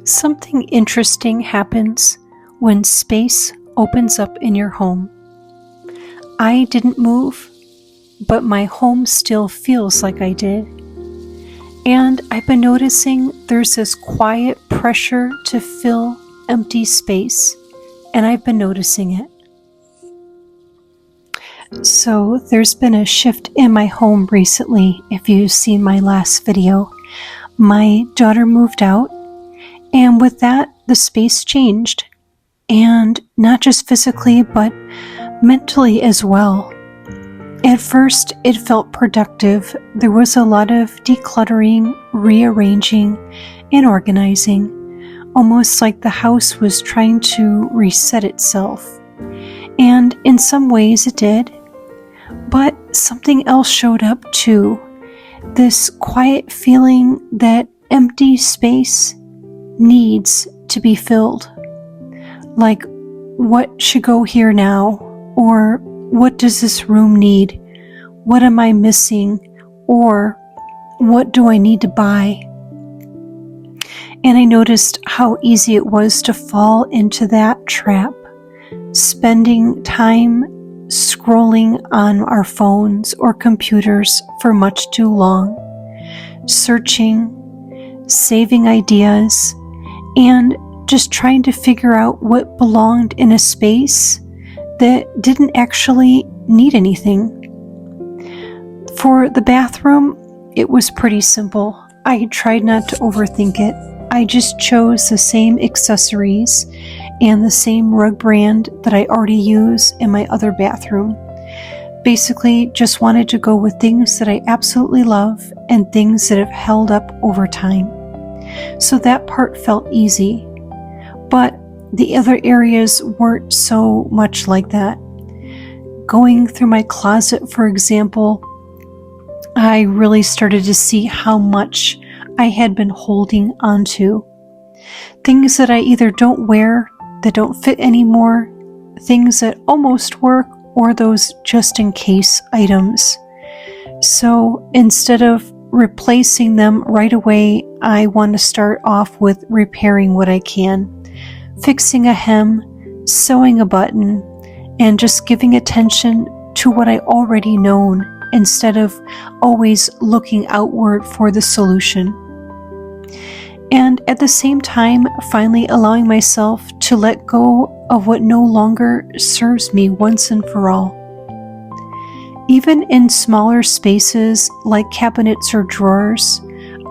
Something interesting happens when space opens up in your home. I didn't move, but my home still feels like I did. And I've been noticing there's this quiet pressure to fill empty space, and I've been noticing it. So there's been a shift in my home recently. If you've seen my last video, my daughter moved out, and with that, the space changed. And not just physically, but mentally as well. At first, it felt productive. There was a lot of decluttering, rearranging, and organizing, almost like the house was trying to reset itself. And in some ways it did, but something else showed up too. This quiet feeling that empty space needs to be filled. Like, what should go here now? Or what does this room need? What am I missing? Or what do I need to buy? And I noticed how easy it was to fall into that trap, spending time scrolling on our phones or computers for much too long, searching, saving ideas, and just trying to figure out what belonged in a space that didn't actually need anything. For the bathroom, it was pretty simple. I tried not to overthink it. I just chose the same accessories and the same rug brand that I already use in my other bathroom. Basically, just wanted to go with things that I absolutely love and things that have held up over time. So that part felt easy. But the other areas weren't so much like that. Going through my closet, for example, I really started to see how much I had been holding onto. Things that I either don't wear, that don't fit anymore, things that almost work, or those just in case items. So instead of replacing them right away, I want to start off with repairing what I can. Fixing a hem, sewing a button, and just giving attention to what I already known instead of always looking outward for the solution. And at the same time, finally allowing myself to let go of what no longer serves me once and for all. Even in smaller spaces like cabinets or drawers,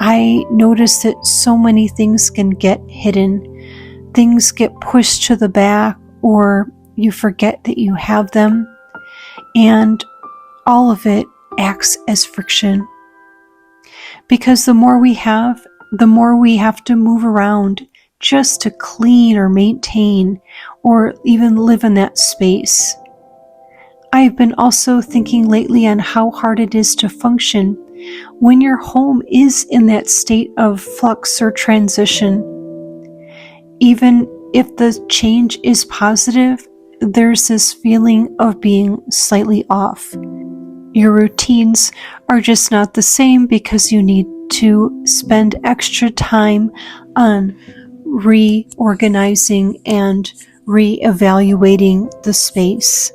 I notice that so many things can get hidden. Things get pushed to the back, or you forget that you have them, and all of it acts as friction. Because the more we have, the more we have to move around just to clean or maintain or even live in that space. I've been also thinking lately on how hard it is to function when your home is in that state of flux or transition. Even if the change is positive, there's this feeling of being slightly off. Your routines are just not the same because you need to spend extra time on reorganizing and reevaluating the space.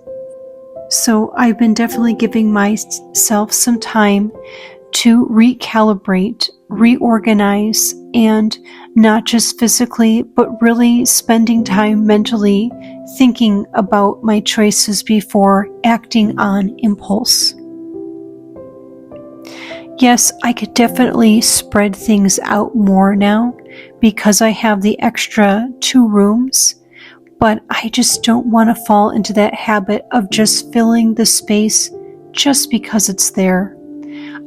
So I've been definitely giving myself some time to recalibrate, reorganize, and not just physically, but really spending time mentally thinking about my choices before acting on impulse. Yes, I could definitely spread things out more now because I have the extra 2 rooms, but I just don't want to fall into that habit of just filling the space just because it's there.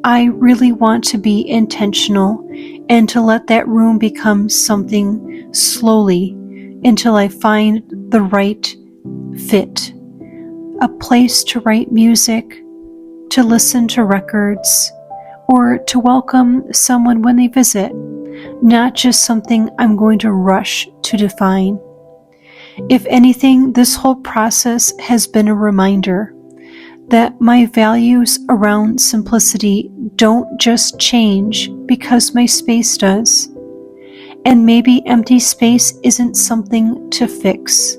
I really want to be intentional and to let that room become something slowly until I find the right fit. A place to write music, to listen to records, or to welcome someone when they visit, not just something I'm going to rush to define. If anything, this whole process has been a reminder that my values around simplicity don't just change because my space does. And maybe empty space isn't something to fix.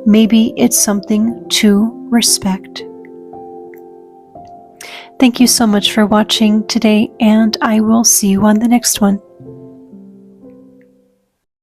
Maybe it's something to respect. Thank you so much for watching today, and I will see you on the next one.